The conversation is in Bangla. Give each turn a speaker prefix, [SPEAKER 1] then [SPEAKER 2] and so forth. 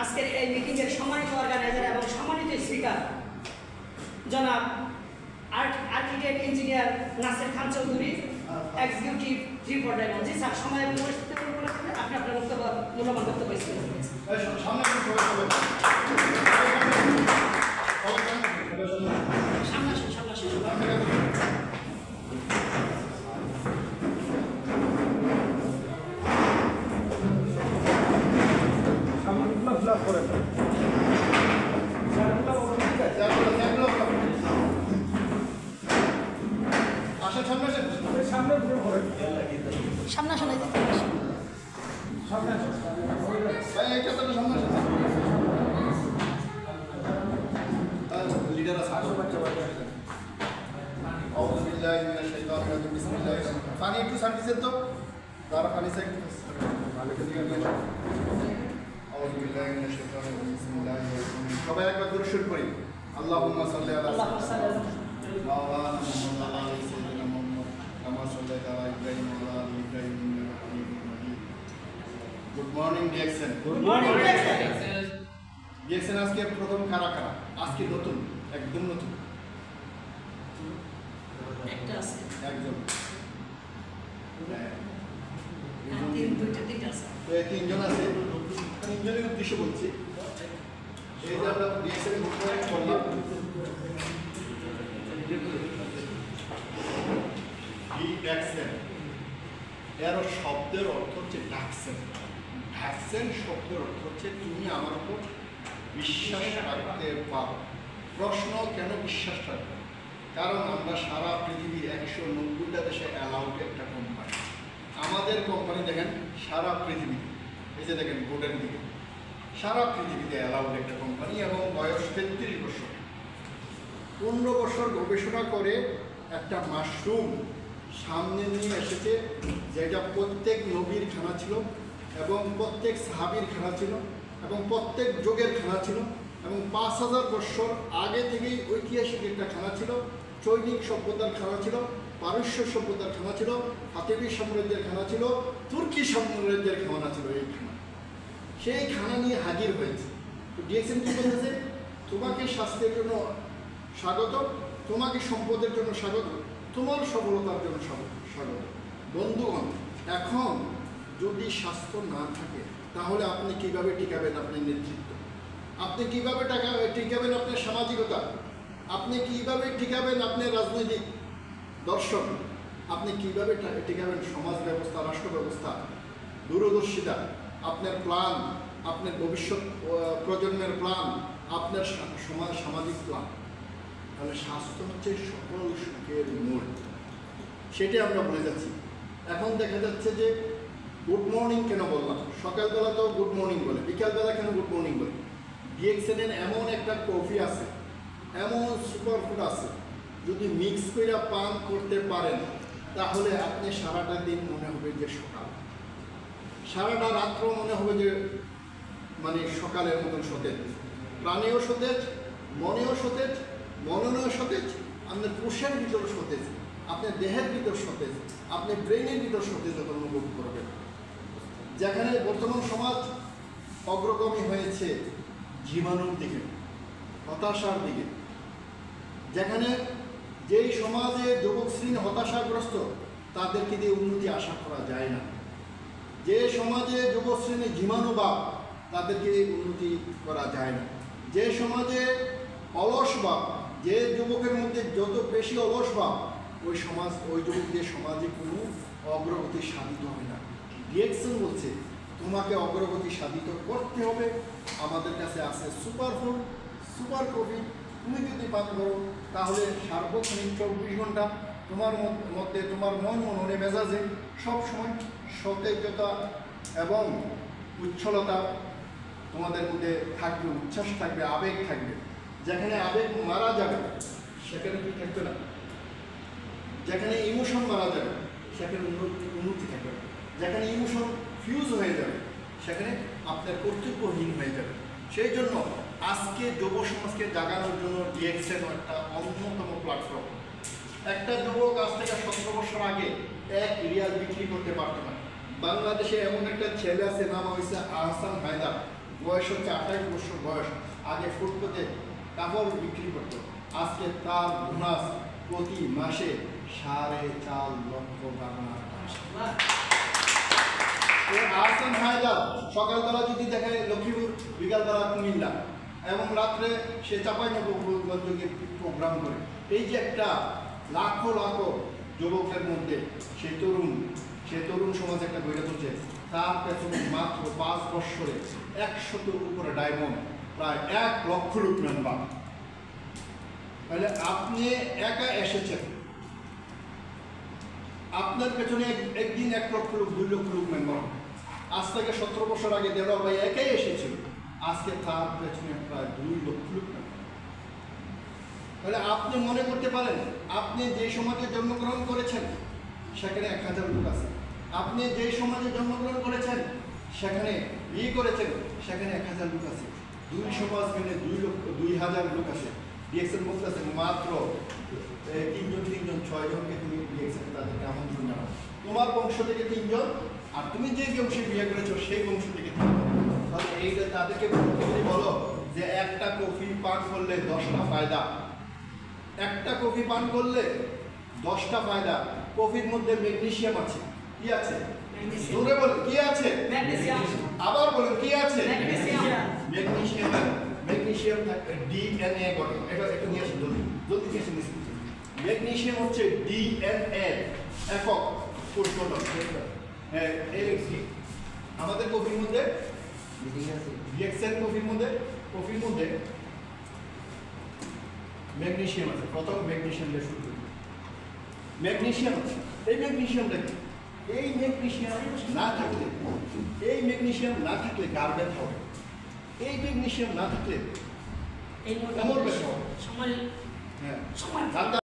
[SPEAKER 1] আজকের এই মিটিংয়ের সম্মানিত অর্গানাইজার এবং সম্মানিত স্পিকার জনাব architect engineer Nasir Khan Chowdhury, executive 349। জি স্যার, সময় পরিস্থিতি আপনি আপনার বক্তব্য মূল্যবান বক্তব্য
[SPEAKER 2] পানি একটু সার্ভিসের তো তারা পানি সাইড সবাই একবার দূর শুরু করি। আল্লাহুম্মা সাল্লি আলা মাওলানা মুহাম্মদ ওয়া আলা সাইয়্যিদিনা মুহাম্মদ কামা সাল্লাইতা আলা ইব্রাহিম ওয়া আলা আলি ইব্রাহিম ইন্নাকা হামিদুম মাজিদ। Good morning DXN.
[SPEAKER 1] Good morning DXN.
[SPEAKER 2] DXN আজকে প্রথম কারা আজকে নতুন, একদম নতুন
[SPEAKER 1] একটা আছে,
[SPEAKER 2] একদম তিনজন আছে। তিনজনের উদ্দেশ্য বলছি, এই যে আমরা ডিএক্সএন করলাম, ডিএক্সএন এর শব্দের অর্থ হচ্ছে ডাকসেন। ডাকসেন শব্দের অর্থ হচ্ছে তুমি আমার উপর বিশ্বাস রাখতে পারো। প্রশ্ন, কেন বিশ্বাস রাখবে? কারণ আমরা সারা পৃথিবীর 190টা দেশে অ্যালাউড একটা কোম্পানি। আমাদের কোম্পানি দেখেন সারা পৃথিবীতে, এই যে দেখেন বোর্ডের দিকে, সারা পৃথিবীতে অ্যালাউড একটা কোম্পানি এবং বয়স 33 বছর। 15 বছর গবেষণা করে একটা মাশরুম সামনে নিয়ে এসেছে, যেটা প্রত্যেক নবীর খানা ছিল এবং প্রত্যেক সাহাবীর খানা ছিল এবং প্রত্যেক যুগের খানা ছিল এবং 5000 বছর আগে থেকেই ঐতিহাসিক একটা খানা ছিল। চৈনিক সভ্যতার খানা ছিল, পারস্য সভ্যতার খানা ছিল, ফাতেমি সাম্রাজ্যের খানা ছিল, তুর্কি সাম্রাজ্যের খানা ছিল। এই খানা, সেই খানা নিয়ে হাজির হয়েছে। তো ডিএক্সএন কি বলতেছে? তোমাকে স্বাস্থ্যের জন্য স্বাগত, তোমাকে সম্পদের জন্য স্বাগত, তোমার সফলতার জন্য স্বাগত। বন্ধুগণ, এখন যদি স্বাস্থ্য না থাকে তাহলে আপনি কিভাবে টিকাবেন আপনার নেতৃত্ব? আপনি কিভাবে টিকাবেন আপনার সামাজিকতা? আপনি কিভাবে টিকাবেন আপনার রাজনৈতিক দর্শন? আপনি কিভাবে টিকাবেন সমাজ ব্যবস্থা, রাষ্ট্র ব্যবস্থা, দূরদর্শিতা, আপনার প্ল্যান, আপনার ভবিষ্যৎ প্রজন্মের প্ল্যান, আপনার সামাজিক প্ল্যান? তাহলে স্বাস্থ্য হচ্ছে সকল সুখের মূল। সেটি আমরা বলে যাচ্ছি। এখন দেখা যাচ্ছে যে গুড মর্নিং কেন বললাম? সকালবেলা তো গুড মর্নিং বলে, বিকালবেলা কেন গুড মর্নিং বলে? ডিএক্সএন এমন একটা কফি আছে, এমন সুপারফুড আছে, যদি মিক্স করে পান করতে পারেন তাহলে আপনি সারাটা দিন মনে হবে যে সকাল, সারাটা রাত্র মনে হবে যে মানে সকালের মতন সতেজ। প্রাণেও সতেজ, মনেও সতেজ, মননেও সতেজ, আপনার কোষের ভিতর সতেজ, আপনার দেহের ভিতর সতেজ, আপনি ব্রেনের ভিতর সতেজতা অনুভব করবেন। যেখানে বর্তমান সমাজ অগ্রগামী হয়েছে জীবাণুর দিকে, হতাশার দিকে, যেখানে যেই সমাজে যুবক শ্রেণী হতাশাগ্রস্ত তাদেরকে দিয়ে উন্নতি আশা করা যায় না, যে সমাজে যুবক শ্রেণী জীবাণুবাদ তাদেরকে উন্নতি করা যায় না, যে সমাজে অলস ভাব, যে যুবকের মধ্যে যত বেশি অলস ভাব ওই সমাজ, ওই যুবকদের সমাজে কোনো অগ্রগতি সাধিত হবে না। ডিএক্সএন বলছে তোমাকে অগ্রগতি সাধিত করতে হবে। আমাদের কাছে আছে সুপারফুড, সুপার কফি। তুমি যদি পান করো তাহলে সার্বক্ষণিক 24 ঘন্টা তোমার মধ্যে, তোমার মনে মেজাজে সবসময় সতেজতা এবং উচ্ছলতা তোমাদের মধ্যে থাকবে, উচ্ছ্বাস থাকবে, আবেগ থাকবে। যেখানে আবেগ মারা যাবে সেখানে কি থাকবে না? যেখানে ইমোশন মারা যাবে সেখানে উন্নতি থাকবে না। যেখানে ইমোশন ফিউজ হয়ে যাবে সেখানে আপনার কর্তব্যহীন হয়ে যাবে। সেই জন্য আজকে যুব সমাজকে জাগানোর জন্য ডিএক্সএন একটা অন্যতম প্ল্যাটফর্ম। একটা যুবক আজ থেকে 17 বছর আগে 1 রিয়াল বিক্রি করতে পারত না। বাংলাদেশে এমন একটা ছেলে আছে, নাম হয়েছে আহসান হায়দার, বয়স হচ্ছে 28 বছর বয়স, আগে ফুটপাতে কাপড় বিক্রি করত, আজকে তার বোনাস প্রতি মাসে 4.5 লক্ষ টাকা। আহসান হায়দার সকালবেলা যদি দেখে লক্ষ্মীপুর, বিকালবেলা কুমিল্লা, এবং রাত্রে সে চাঁপাইনবাবগঞ্জে প্রোগ্রাম করে। এই যে একটা লাখো লাখো যুবকের মধ্যে সে তরুণ সমাজ একটা গড়ে তুলছে, তার পেছনে মাত্র 5 বৎসরে 100-র উপরে ডায়মন্ড, প্রায় 1 লক্ষ লোক মেম্বার। তাহলে আপনি একা এসেছেন, আপনার পেছনে একদিন 1 লক্ষ লোক, 2 লক্ষ লোক মেম্বার। আজ থেকে 17 বছর আগে দেলোয়ার ভাই একাই এসেছিল, আজকে তার পেছনে প্রায় 2 লক্ষ লোক মেম্বার। তাহলে আপনি মনে করতে পারেন, আপনি যে সমাজে জন্মগ্রহণ করেছেন সেখানে 1000 লোক আছে, আপনি যে সমাজে জন্মগ্রহণ করেছেন সেখানে বিয়ে করেছেন সেখানে 1000 লোক আছে, 2 সমাজ মিলে 2000 লোক আছে। ডিএক্সের মুখ আছে মাত্র 3জন 6জনকে তুমি ডিএক্সের তাদেরকে আমন্ত্রণ জানাও, তোমার বংশ থেকে 3জন, আর তুমি যে বংশে বিয়ে করেছো সেই বংশ থেকে 3জন। তাহলে এইটা তাদেরকে তুমি বলো যে একটা কফি পান করলে 10টা ফায়দা, একটা কফি পান করলে 10টা ফায়দা। কফির মধ্যে ম্যাগনেসিয়াম আছে, কি আছে? জোরে বলেন, কি আছে?
[SPEAKER 1] ম্যাগনেসিয়াম।
[SPEAKER 2] আবার বলেন, কি আছে?
[SPEAKER 1] ম্যাগনেসিয়াম।
[SPEAKER 2] ম্যাগনেসিয়াম থাকে ডিএনএ গঠন। এটা একটু নিয়ে আসুন, জলদি নিয়ে আসুন। ম্যাগনেসিয়াম হচ্ছে ডিএনএ একক কোষগঠন। আমাদের কফির মধ্যে ডিএক্সএল কফির মধ্যে ম্যাগনেসিয়াম আছে। প্রথম ম্যাগনেসিয়াম দিয়ে শুরু করি। ম্যাগনেসিয়াম, এই ম্যাগনেসিয়ামটা কি? এই ম্যাগনেসিয়াম না থাকলে গার ব্যথা হবে, এই ম্যাগনেসিয়াম না থাকলে
[SPEAKER 1] এই
[SPEAKER 2] কোমর ব্যথা হবে।
[SPEAKER 1] সময়
[SPEAKER 2] হ্যাঁ,